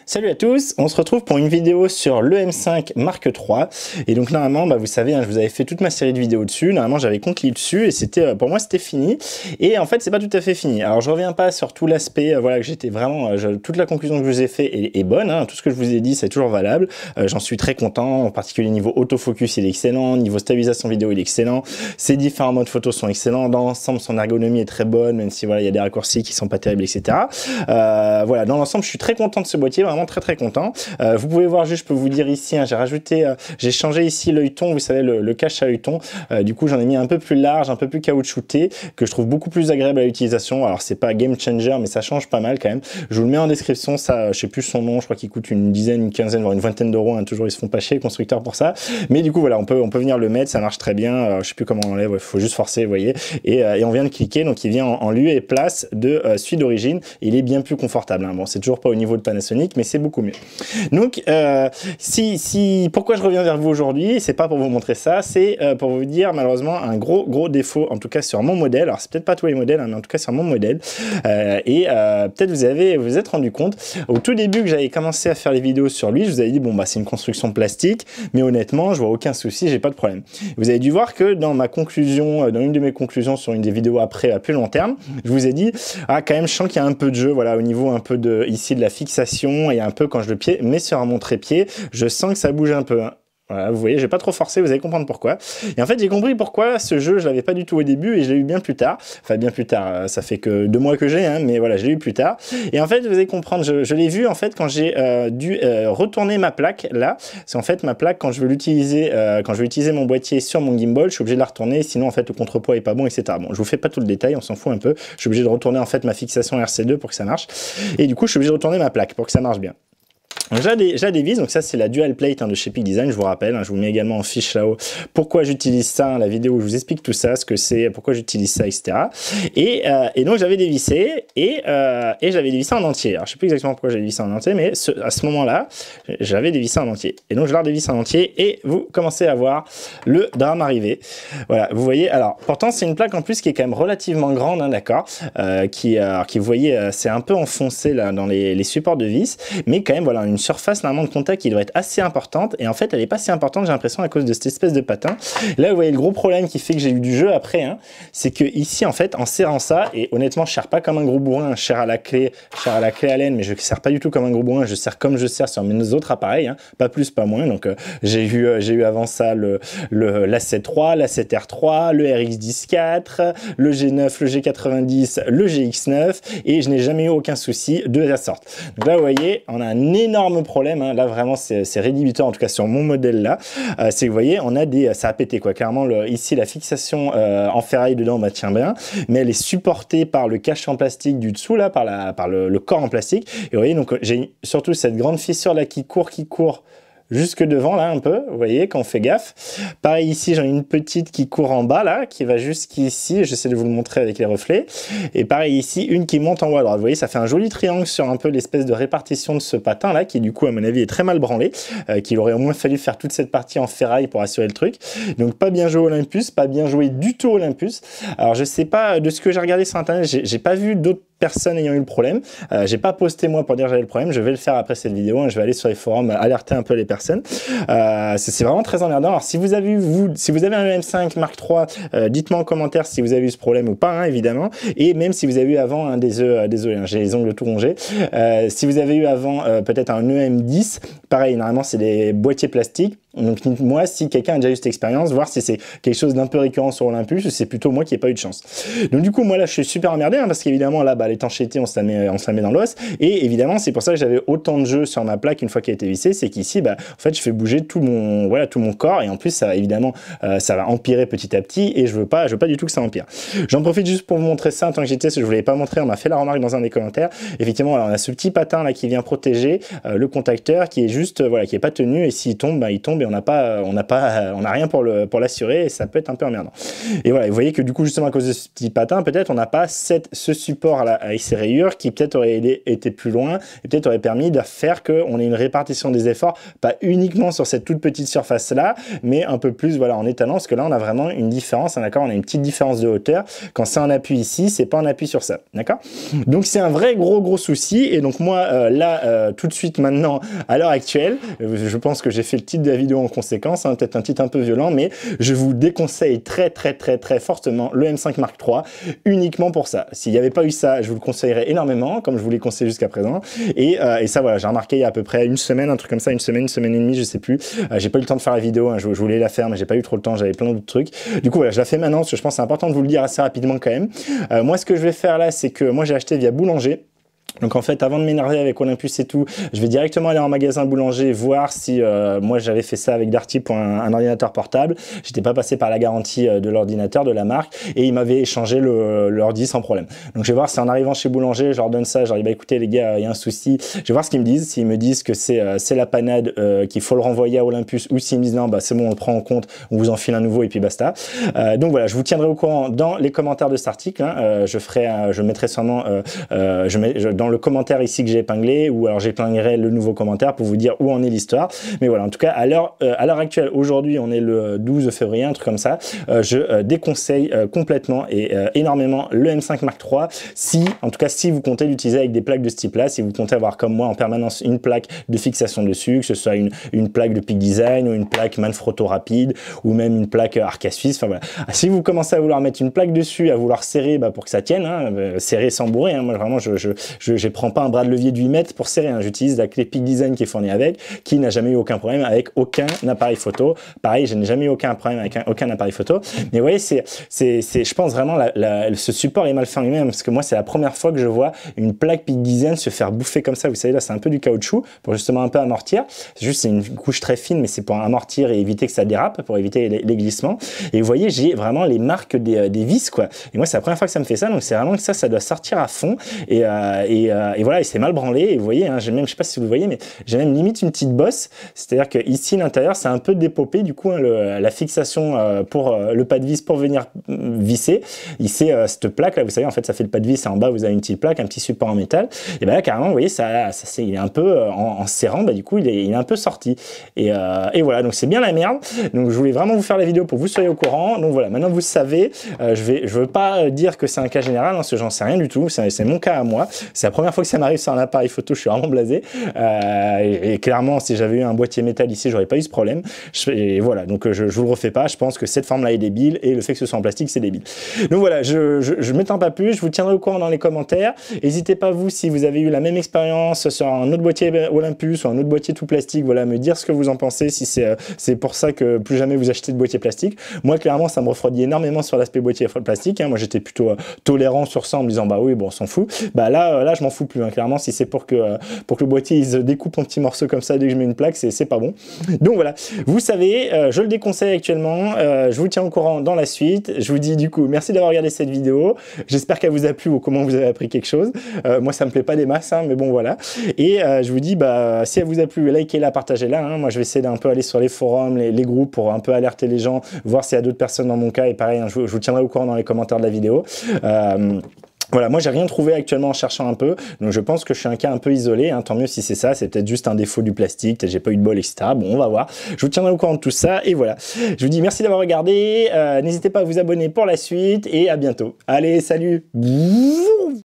Salut à tous, on se retrouve pour une vidéo sur l'EM5 Mark III. Et donc normalement, vous savez, je vous avais fait toute ma série de vidéos dessus. Normalement, j'avais conclu dessus et c'était pour moi c'était fini. Et en fait, c'est pas tout à fait fini. Alors, je reviens pas sur tout l'aspect, voilà, que j'étais vraiment, toute la conclusion que je vous ai fait est bonne. Hein, tout ce que je vous ai dit, c'est toujours valable. J'en suis très content. En particulier niveau autofocus, il est excellent. Niveau stabilisation vidéo, il est excellent. Ces différents modes photo sont excellents. Dans l'ensemble, son ergonomie est très bonne, même si voilà, il y a des raccourcis qui sont pas terribles, etc. Voilà, dans l'ensemble, je suis très content de ce boîtier. Vraiment très content. Vous pouvez voir juste, je peux vous dire ici, hein, j'ai rajouté, j'ai changé ici l'œilleton, vous savez, le cache à œilleton. Du coup, j'en ai mis un peu plus large, un peu plus caoutchouté, que je trouve beaucoup plus agréable à l'utilisation. Alors, c'est pas game changer, mais ça change pas mal quand même. Je vous le mets en description, ça, je sais plus son nom, je crois qu'il coûte une dizaine, une quinzaine, voire une vingtaine d'euros. Hein, toujours, ils se font pas chier, les constructeurs, pour ça. Mais du coup, voilà, on peut venir le mettre, ça marche très bien. Je sais plus comment on enlève, il faut juste forcer, vous voyez. Et on vient de cliquer, donc il vient en lieu et place de celui d'origine. Il est bien plus confortable. Hein. Bon, c'est toujours pas au niveau de Panasonic, mais c'est beaucoup mieux. Donc, pourquoi je reviens vers vous aujourd'hui, c'est pas pour vous montrer ça, c'est pour vous dire malheureusement un gros défaut, en tout cas sur mon modèle. Alors c'est peut-être pas tous les modèles, hein, mais en tout cas sur mon modèle. Peut-être vous êtes rendu compte au tout début que j'avais commencé à faire les vidéos sur lui, je vous avais dit bon bah c'est une construction plastique, mais honnêtement je vois aucun souci, j'ai pas de problème. Vous avez dû voir que dans ma conclusion, dans une de mes conclusions sur une des vidéos après à plus long terme, je vous ai dit quand même je sens qu'il y a un peu de jeu, voilà, au niveau un peu de ici de la fixation et un peu quand je le pied, mais sur mon trépied, je sens que ça bouge un peu. Hein. Voilà, vous voyez, j'ai pas trop forcé, vous allez comprendre pourquoi. Et en fait, j'ai compris pourquoi ce jeu, je l'avais pas du tout au début et je l'ai eu bien plus tard. Enfin, bien plus tard, ça fait que 2 mois que j'ai, hein, mais voilà, je l'ai eu plus tard. Et en fait, vous allez comprendre, je l'ai vu en fait quand j'ai dû retourner ma plaque là. C'est en fait ma plaque quand je veux l'utiliser, quand je veux utiliser mon boîtier sur mon gimbal, je suis obligé de la retourner, sinon en fait le contrepoids est pas bon, etc. Bon, je vous fais pas tout le détail, on s'en fout un peu. Je suis obligé de retourner en fait ma fixation RC2 pour que ça marche. Et du coup, je suis obligé de retourner ma plaque pour que ça marche bien. J'ai des vis, donc ça c'est la dual plate de chez Peak Design, je vous rappelle, hein, je vous mets également en fiche là-haut pourquoi j'utilise ça, hein, la vidéo où je vous explique tout ça, ce que c'est, pourquoi j'utilise ça, etc. Et donc j'avais dévissé et j'avais dévissé en entier. Alors je sais plus exactement pourquoi j'ai dévissé en entier, mais à ce moment-là, j'avais dévissé en entier. Et donc je la redévisse en entier et vous commencez à voir le drame arriver. Voilà, vous voyez, alors pourtant c'est une plaque en plus qui est quand même relativement grande, hein, d'accord, qui vous voyez, c'est un peu enfoncé là dans les supports de vis, mais quand même voilà, une surface normalement de contact qui doit être assez importante et en fait elle est pas si importante j'ai l'impression à cause de cette espèce de patin. Là vous voyez le gros problème qui fait que j'ai eu du jeu après, hein, c'est que ici en fait en serrant ça, et honnêtement je serre pas comme un gros bourrin, je serre à la clé à laine, mais je serre pas du tout comme un gros bourrin, je serre comme je serre sur mes autres appareils, hein, pas plus pas moins. Donc j'ai eu avant ça l'A7 III, l'A7R3, le RX10-4, le G9, le G90, le GX9 et je n'ai jamais eu aucun souci de la sorte. Donc là vous voyez on a un énorme problème, hein. Là vraiment c'est rédhibitoire en tout cas sur mon modèle là, c'est que vous voyez on a ça a pété quoi, clairement ici la fixation en ferraille dedans tient bien, mais elle est supportée par le cache en plastique du dessous là, par le corps en plastique, et vous voyez donc j'ai surtout cette grande fissure là qui court jusque devant là un peu, vous voyez quand on fait gaffe. Pareil ici j'en ai une petite qui court en bas là, qui va jusqu'ici, j'essaie de vous le montrer avec les reflets, et pareil ici une qui monte en haut à droite. Vous voyez ça fait un joli triangle sur un peu l'espèce de répartition de ce patin là, qui du coup à mon avis est très mal branlé, qu'il aurait au moins fallu faire toute cette partie en ferraille pour assurer le truc. Donc pas bien joué Olympus, pas bien joué du tout Olympus. Alors je sais pas, de ce que j'ai regardé sur internet, j'ai pas vu d'autres personnes ayant eu le problème. J'ai pas posté moi pour dire que j'avais le problème, je vais le faire après cette vidéo, hein. Je vais aller sur les forums alerter un peu les personnes. C'est vraiment très emmerdant. Alors si vous avez un EM5 Mark III, dites-moi en commentaire si vous avez eu ce problème ou pas, hein, évidemment, et même si vous avez eu avant un désolé, hein, j'ai les ongles tout rongés, si vous avez eu avant peut-être un EM10, pareil, normalement c'est des boîtiers plastiques. Donc moi, si quelqu'un a déjà eu cette expérience, voir si c'est quelque chose d'un peu récurrent sur Olympus ou c'est plutôt moi qui n'ai pas eu de chance. Donc du coup, moi là, je suis super emmerdé, hein, parce qu'évidemment là, l'étanchéité, on se la met dans l'os, et évidemment, c'est pour ça que j'avais autant de jeu sur ma plaque une fois qu'elle a été vissée, c'est qu'ici, en fait, je fais bouger tout mon corps, et en plus, ça, évidemment, ça va empirer petit à petit, et je veux pas du tout que ça empire. J'en profite juste pour vous montrer ça en tant que j'étais, je vous l'avais pas montré, on m'a fait la remarque dans un des commentaires. Effectivement, alors, on a ce petit patin là qui vient protéger le contacteur, qui est juste, qui est pas tenu, et s'il tombe, il tombe. mais on n'a rien pour l'assurer et ça peut être un peu emmerdant. Et voilà, vous voyez que du coup, justement, à cause de ce petit patin, peut-être on n'a pas ce support avec ces rayures qui peut-être aurait été plus loin et peut-être aurait permis de faire qu'on ait une répartition des efforts, pas uniquement sur cette toute petite surface-là, mais un peu plus, voilà, en étalant, parce que là, on a vraiment une différence, hein, d'accord? On a une petite différence de hauteur. Quand c'est un appui ici, c'est pas un appui sur ça, d'accord? Donc, c'est un vrai gros souci. Et donc, moi, là, tout de suite, maintenant, à l'heure actuelle, je pense que j'ai fait le titre de la vidéo en conséquence, hein, peut-être un titre un peu violent, mais je vous déconseille très fortement le M5 Mark III, uniquement pour ça. S'il n'y avait pas eu ça, je vous le conseillerais énormément, comme je vous l'ai conseillé jusqu'à présent. Et ça, voilà, j'ai remarqué il y a à peu près une semaine, un truc comme ça, une semaine et demie, je sais plus. J'ai pas eu le temps de faire la vidéo, hein, je voulais la faire, mais j'ai pas eu trop le temps, j'avais plein d'autres trucs. Du coup, voilà, je la fais maintenant, parce que je pense que c'est important de vous le dire assez rapidement quand même. Moi, ce que je vais faire là, c'est que moi, j'ai acheté via Boulanger. Donc en fait, avant de m'énerver avec Olympus et tout, je vais directement aller en magasin Boulanger voir si moi j'avais fait ça avec Darty pour un ordinateur portable. J'étais pas passé par la garantie de l'ordinateur, de la marque, et ils m'avaient échangé l'ordi sans problème. Donc je vais voir si en arrivant chez Boulanger, je leur donne ça, je leur dis bah écoutez les gars, il y a un souci. Je vais voir ce qu'ils me disent. S'ils me disent que c'est la panade, qu'il faut le renvoyer à Olympus, ou s'ils me disent non bah c'est bon, on le prend en compte, on vous enfile un nouveau et puis basta. Donc voilà, je vous tiendrai au courant dans les commentaires de cet article. Hein. Je mettrai sûrement dans le commentaire ici que j'ai épinglé, ou alors j'épinglerai le nouveau commentaire pour vous dire où en est l'histoire. Mais voilà, en tout cas, à l'heure actuelle, aujourd'hui, on est le 12 février, un truc comme ça, je déconseille complètement et énormément le M5 Mark III, en tout cas, si vous comptez l'utiliser avec des plaques de ce type-là, si vous comptez avoir comme moi en permanence une plaque de fixation dessus, que ce soit une plaque de Peak Design ou une plaque Manfrotto rapide ou même une plaque Arca Suisse, enfin voilà. Si vous commencez à vouloir mettre une plaque dessus, à vouloir serrer pour que ça tienne, hein, serrer sans bourrer, hein, moi vraiment je prends pas un bras de levier de 8 mètres pour serrer, hein. J'utilise la clé Peak Design qui est fournie avec, qui n'a jamais eu aucun problème avec aucun appareil photo. Pareil, je n'ai jamais eu aucun problème avec aucun appareil photo. Mais vous voyez, je pense vraiment ce support est mal fait en lui-même, parce que moi c'est la première fois que je vois une plaque Peak Design se faire bouffer comme ça. Vous savez, là c'est un peu du caoutchouc pour justement un peu amortir. C'est une couche très fine, mais c'est pour amortir et éviter que ça dérape, pour éviter les glissements. Et vous voyez, j'ai vraiment les marques des vis, quoi. Et moi c'est la première fois que ça me fait ça, donc c'est vraiment que ça doit sortir à fond. Et voilà, et c'est mal branlé. Et vous voyez, hein, je sais pas si vous le voyez, mais j'ai même limite une petite bosse. C'est-à-dire que ici, l'intérieur, c'est un peu dépopé. Du coup, hein, la fixation pour le pas de vis pour venir visser, ici, cette plaque là, vous savez, en fait, ça fait le pas de vis. Et en bas, vous avez une petite plaque, un petit support en métal. Et ben là, carrément, vous voyez, il est un peu en serrant. Bah, du coup, il est un peu sorti. Et voilà, donc c'est bien la merde. Donc, je voulais vraiment vous faire la vidéo pour que vous soyez au courant. Donc voilà, maintenant vous savez. Je veux pas dire que c'est un cas général, hein, parce que j'en sais rien du tout. C'est mon cas à moi. C'est la première fois que ça m'arrive sur un appareil photo, je suis vraiment blasé. Et clairement, si j'avais eu un boîtier métal ici, j'aurais pas eu ce problème. Et voilà, donc je vous le refais pas. Je pense que cette forme-là est débile et le fait que ce soit en plastique, c'est débile. Donc voilà, je m'étends pas plus. Je vous tiendrai au courant dans les commentaires. N'hésitez pas, vous, si vous avez eu la même expérience sur un autre boîtier Olympus ou un autre boîtier tout plastique, voilà, me dire ce que vous en pensez, si c'est pour ça que plus jamais vous achetez de boîtier plastique. Moi, clairement, ça me refroidit énormément sur l'aspect boîtier plastique. Hein. Moi, j'étais plutôt tolérant sur ça en me disant, bah oui, bon, on s'en fout. Bah là, je m'en fous plus. Hein. Clairement, si c'est pour que le boîtier il se découpe en petits morceaux comme ça dès que je mets une plaque, c'est pas bon. Donc voilà, vous savez, je le déconseille actuellement. Je vous tiens au courant dans la suite. Je vous dis du coup, merci d'avoir regardé cette vidéo. J'espère qu'elle vous a plu ou comment vous avez appris quelque chose. Moi, ça me plaît pas des masses, hein, mais bon, voilà. Et je vous dis, bah, si elle vous a plu, likez-la, partagez-la. Hein. Moi, je vais essayer d'un peu aller sur les forums, les groupes pour un peu alerter les gens, voir s'il y a d'autres personnes dans mon cas. Et pareil, hein, je vous tiendrai au courant dans les commentaires de la vidéo. Voilà, moi j'ai rien trouvé actuellement en cherchant un peu, donc je pense que je suis un cas un peu isolé, hein, tant mieux si c'est ça, c'est peut-être juste un défaut du plastique, peut-être j'ai pas eu de bol, etc. Bon, on va voir, je vous tiendrai au courant de tout ça, et voilà. Je vous dis merci d'avoir regardé, n'hésitez pas à vous abonner pour la suite, et à bientôt. Allez, salut.